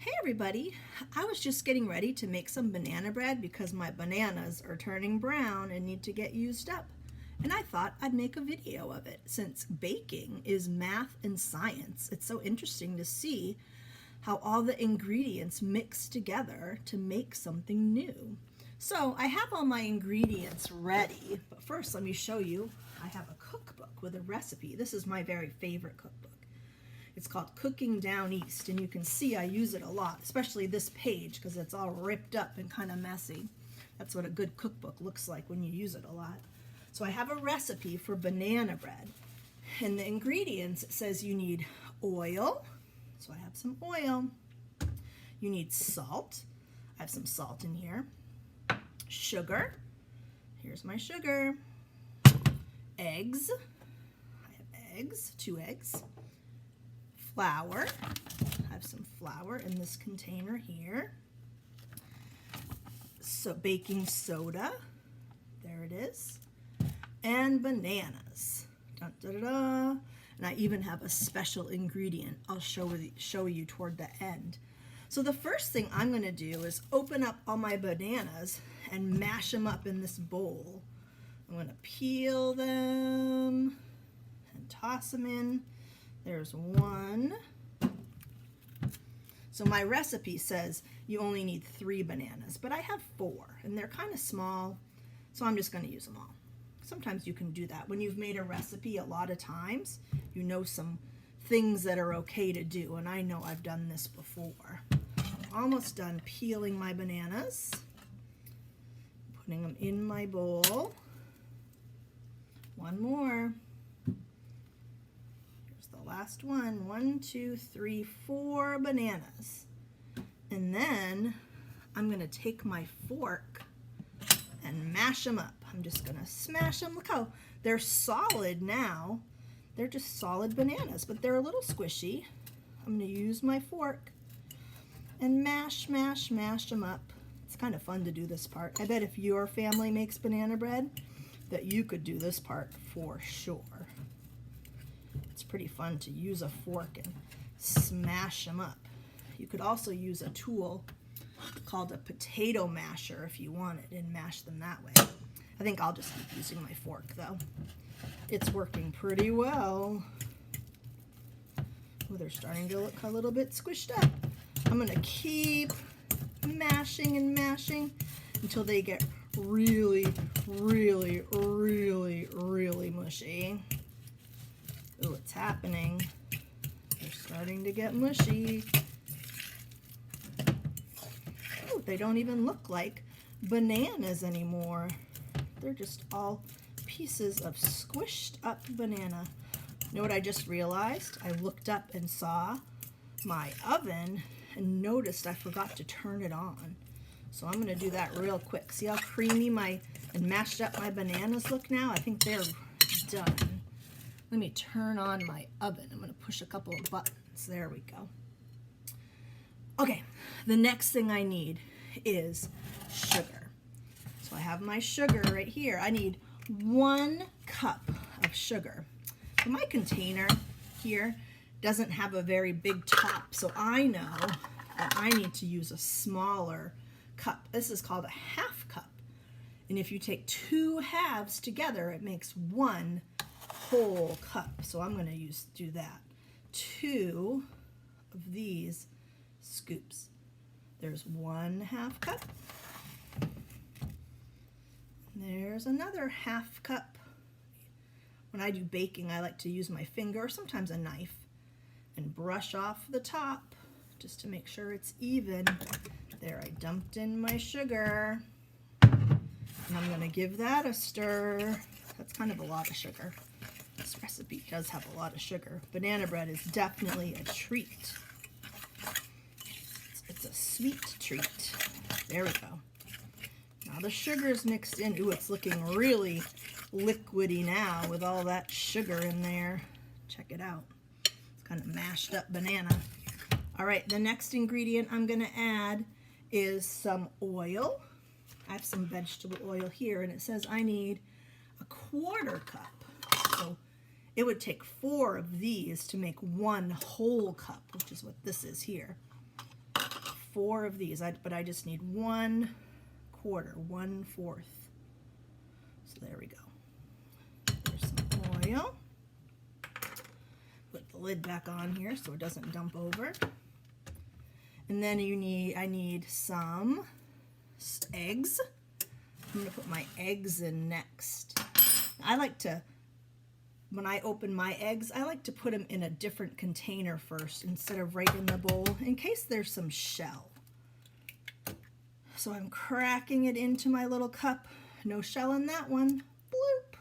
Hey everybody, I was just getting ready to make some banana bread because my bananas are turning brown and need to get used up. And I thought I'd make a video of it since baking is math and science. It's so interesting to see how all the ingredients mix together to make something new. So I have all my ingredients ready, but first let me show you. I have a cookbook with a recipe. This is my very favorite cookbook. It's called Cooking Down East, and you can see I use it a lot, especially this page because it's all ripped up and kind of messy. That's what a good cookbook looks like when you use it a lot. So I have a recipe for banana bread, and the ingredients, it says you need oil, so I have some oil. You need salt. I have some salt in here. Sugar. Here's my sugar. Eggs. I have eggs, 2 eggs. Flour. I have some flour in this container here. So baking soda. There it is. And bananas. Dun, da, da, da. And I even have a special ingredient I'll show you toward the end. So the first thing I'm going to do is open up all my bananas and mash them up in this bowl. I'm going to peel them and toss them in. There's one. So my recipe says you only need 3 bananas, but I have 4, and they're kind of small, so I'm just going to use them all. Sometimes you can do that. When you've made a recipe a lot of times, you know some things that are okay to do, and I know I've done this before. I'm almost done peeling my bananas, putting them in my bowl. One more. Last one. 1, 2, 3, 4 bananas. And then I'm going to take my fork and mash them up. I'm just going to smash them. Look how they're solid now. They're just solid bananas, but they're a little squishy. I'm going to use my fork and mash them up. It's kind of fun to do this part. I bet if your family makes banana bread that you could do this part for sure. It's pretty fun to use a fork and smash them up. You could also use a tool called a potato masher if you wanted and mash them that way. I think I'll just keep using my fork though. It's working pretty well. Oh, they're starting to look a little bit squished up. I'm going to keep mashing and mashing until they get really mushy. Oh, it's happening. They're starting to get mushy. Oh, they don't even look like bananas anymore. They're just all pieces of squished up banana. You know what I just realized? I looked up and saw my oven and noticed I forgot to turn it on. So I'm going to do that real quick. See how creamy and mashed up my bananas look now? I think they're done. Let me turn on my oven. I'm going to push a couple of buttons. There we go. Okay, the next thing I need is sugar. So I have my sugar right here. I need 1 cup of sugar. So my container here doesn't have a very big top, so I know that I need to use a smaller cup. This is called a half cup. And if you take 2 halves together, it makes 1 whole cup. So I'm going to do that. 2 of these scoops. There's 1/2 cup. There's another half cup. When I do baking, I like to use my finger or sometimes a knife and brush off the top just to make sure it's even. There, I dumped in my sugar. And I'm going to give that a stir. That's kind of a lot of sugar. This recipe does have a lot of sugar. Banana bread is definitely a treat. It's a sweet treat. There we go. Now the sugar is mixed in. Ooh, it's looking really liquidy now with all that sugar in there. Check it out. It's kind of mashed up banana. All right, the next ingredient I'm going to add is some oil. I have some vegetable oil here, and it says I need a 1/4 cup. So it would take 4 of these to make 1 whole cup, which is what this is here. 4 of these, but I just need 1/4, 1/4. So there we go. There's some oil. Put the lid back on here so it doesn't dump over. And then I need some eggs. I'm going to put my eggs in next. I like to, when I open my eggs, I like to put them in a different container first instead of right in the bowl in case there's some shell. So I'm cracking it into my little cup. No shell in that one. Bloop.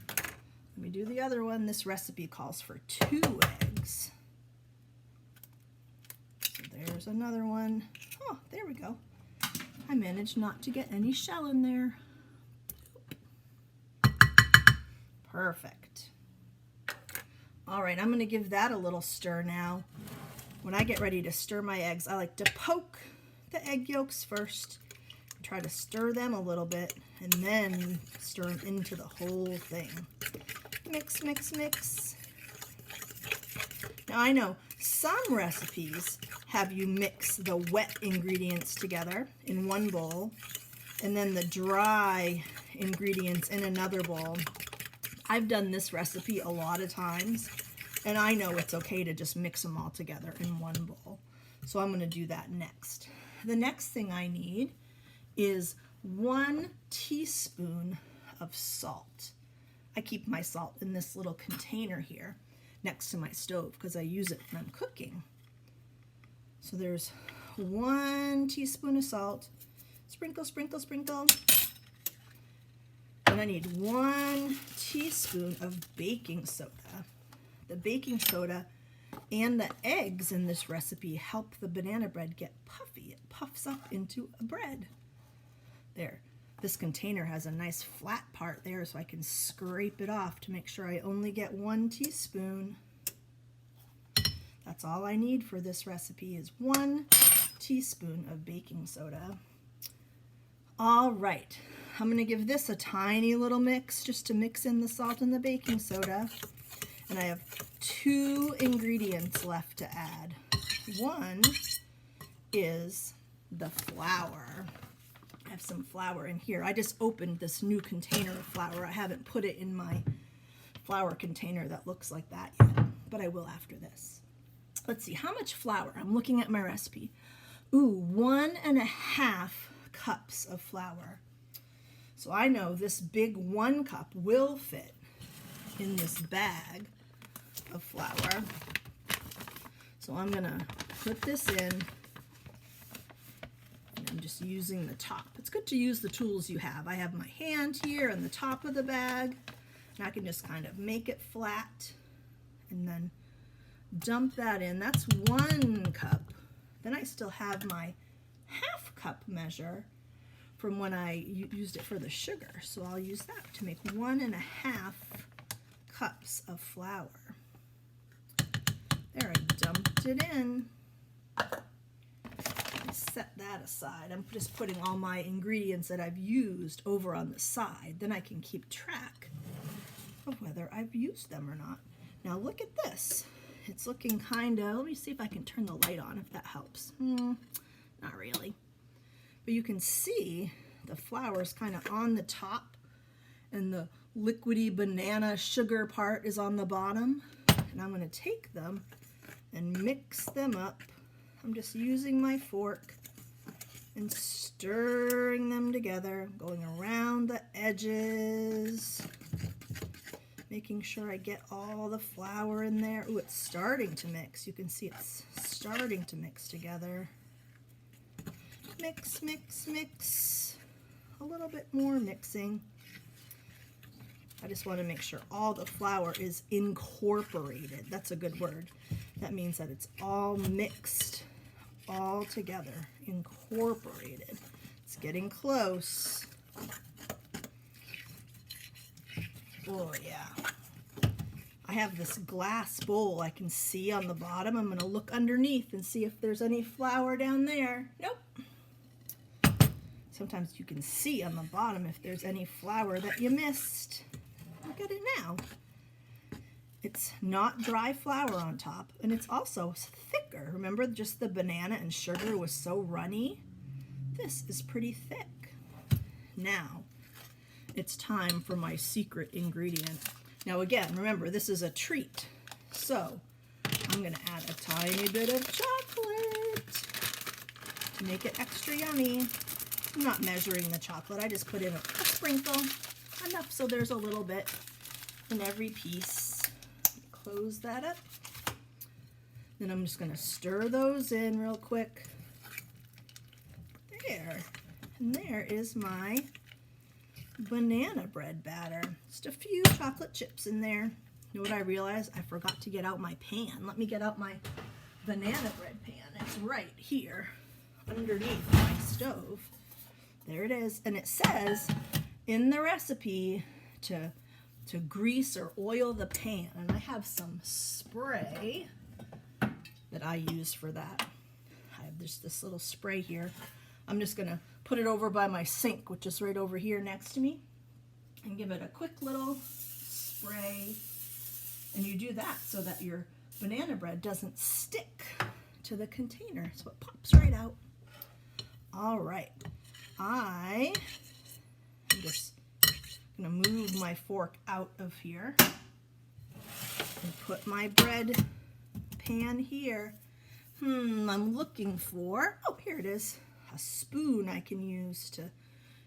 Let me do the other one. This recipe calls for 2 eggs. So there's another one. Oh, there we go. I managed not to get any shell in there. Perfect. All right, I'm going to give that a little stir now. When I get ready to stir my eggs, I like to poke the egg yolks first. Try to stir them a little bit and then stir them into the whole thing. Mix, mix, mix. Now I know some recipes have you mix the wet ingredients together in one bowl and then the dry ingredients in another bowl. I've done this recipe a lot of times and I know it's okay to just mix them all together in one bowl. So I'm going to do that next. The next thing I need is 1 teaspoon of salt. I keep my salt in this little container here next to my stove because I use it when I'm cooking. So there's 1 teaspoon of salt. Sprinkle, sprinkle, sprinkle. And I need 1 teaspoon of baking soda. The baking soda and the eggs in this recipe help the banana bread get puffy. It puffs up into a bread. There. This container has a nice flat part there so I can scrape it off to make sure I only get 1 teaspoon. That's all I need for this recipe is 1 teaspoon of baking soda. All right, I'm going to give this a tiny little mix just to mix in the salt and the baking soda. And I have 2 ingredients left to add. One is the flour. I have some flour in here. I just opened this new container of flour. I haven't put it in my flour container that looks like that yet, but I will after this. Let's see, how much flour? I'm looking at my recipe. Ooh, 1½ cups of flour. So I know this big 1 cup will fit in this bag of flour. So I'm gonna put this in. I'm just using the top. It's good to use the tools you have. I have my hand here on the top of the bag, and I can just kind of make it flat and then dump that in. That's 1 cup. Then I still have my ½ cup measure from when I used it for the sugar. So I'll use that to make 1½ cups of flour. There, I dumped it in. Set that aside. I'm just putting all my ingredients that I've used over on the side. Then I can keep track of whether I've used them or not. Now look at this. It's looking kind of, let me see if I can turn the light on if that helps. Not really. But you can see the flour is kind of on the top and the liquidy banana sugar part is on the bottom. And I'm going to take them and mix them up. I'm just using my fork and stirring them together, going around the edges, making sure I get all the flour in there. Ooh, it's starting to mix. You can see it's starting to mix together. Mix, mix, mix. A little bit more mixing. I just want to make sure all the flour is incorporated. That's a good word. That means that it's all mixed all together, incorporated. It's getting close. Oh yeah. I have this glass bowl I can see on the bottom. I'm going to look underneath and see if there's any flour down there. Nope. Sometimes you can see on the bottom if there's any flour that you missed. Look at it now. It's not dry flour on top, and it's also thicker. Remember, just the banana and sugar was so runny? This is pretty thick. Now, it's time for my secret ingredient. Now again, remember, this is a treat. So, I'm gonna add a tiny bit of chocolate to make it extra yummy. I'm not measuring the chocolate, I just put in a sprinkle, enough so there's a little bit in every piece. Close that up. Then I'm just gonna stir those in real quick. There, and there is my banana bread batter. Just a few chocolate chips in there. You know what I realized? I forgot to get out my pan. Let me get out my banana bread pan. It's right here underneath my stove. There it is. And it says in the recipe to grease or oil the pan. And I have some spray that I use for that. I have just this little spray here. I'm just going to put it over by my sink, which is right over here next to me, and give it a quick little spray. And you do that so that your banana bread doesn't stick to the container, so it pops right out. All right, I'm just going to move my fork out of here and put my bread pan here. I'm looking for, oh, here it is, a spoon I can use to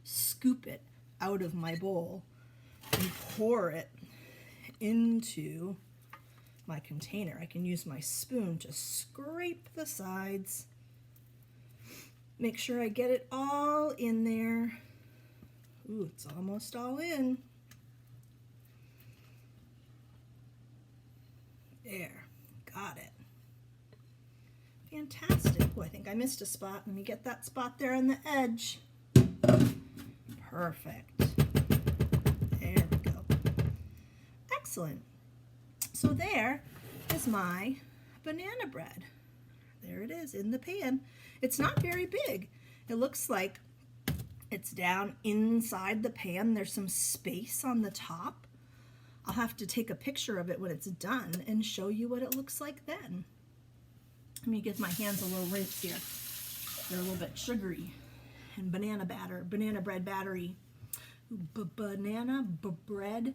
scoop it out of my bowl and pour it into my container. I can use my spoon to scrape the sides. Make sure I get it all in there. Ooh, it's almost all in. There, got it. Fantastic. Oh, I think I missed a spot. Let me get that spot there on the edge. Perfect. There we go. Excellent. So there is my banana bread. There it is in the pan. It's not very big. It looks like it's down inside the pan. There's some space on the top. I'll have to take a picture of it when it's done and show you what it looks like then. Let me give my hands a little rinse here. They're a little bit sugary and banana bread battery. Banana bread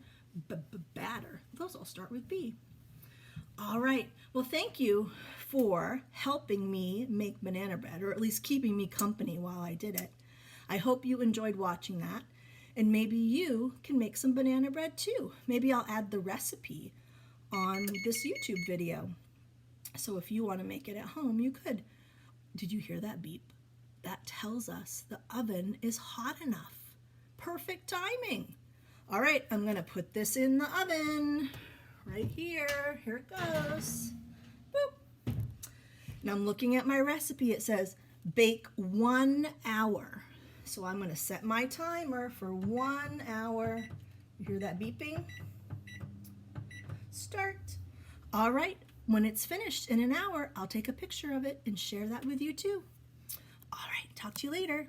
batter. Those all start with B. All right. Well, thank you for helping me make banana bread, or at least keeping me company while I did it. I hope you enjoyed watching that, and maybe you can make some banana bread too. Maybe I'll add the recipe on this YouTube video. So if you want to make it at home, you could. Did you hear that beep? That tells us the oven is hot enough. Perfect timing. All right, I'm going to put this in the oven right here. Here it goes. Boop. Now I'm looking at my recipe. It says bake 1 hour. So I'm going to set my timer for 1 hour. You hear that beeping? Start. All right. When it's finished in an hour, I'll take a picture of it and share that with you too. All right, talk to you later.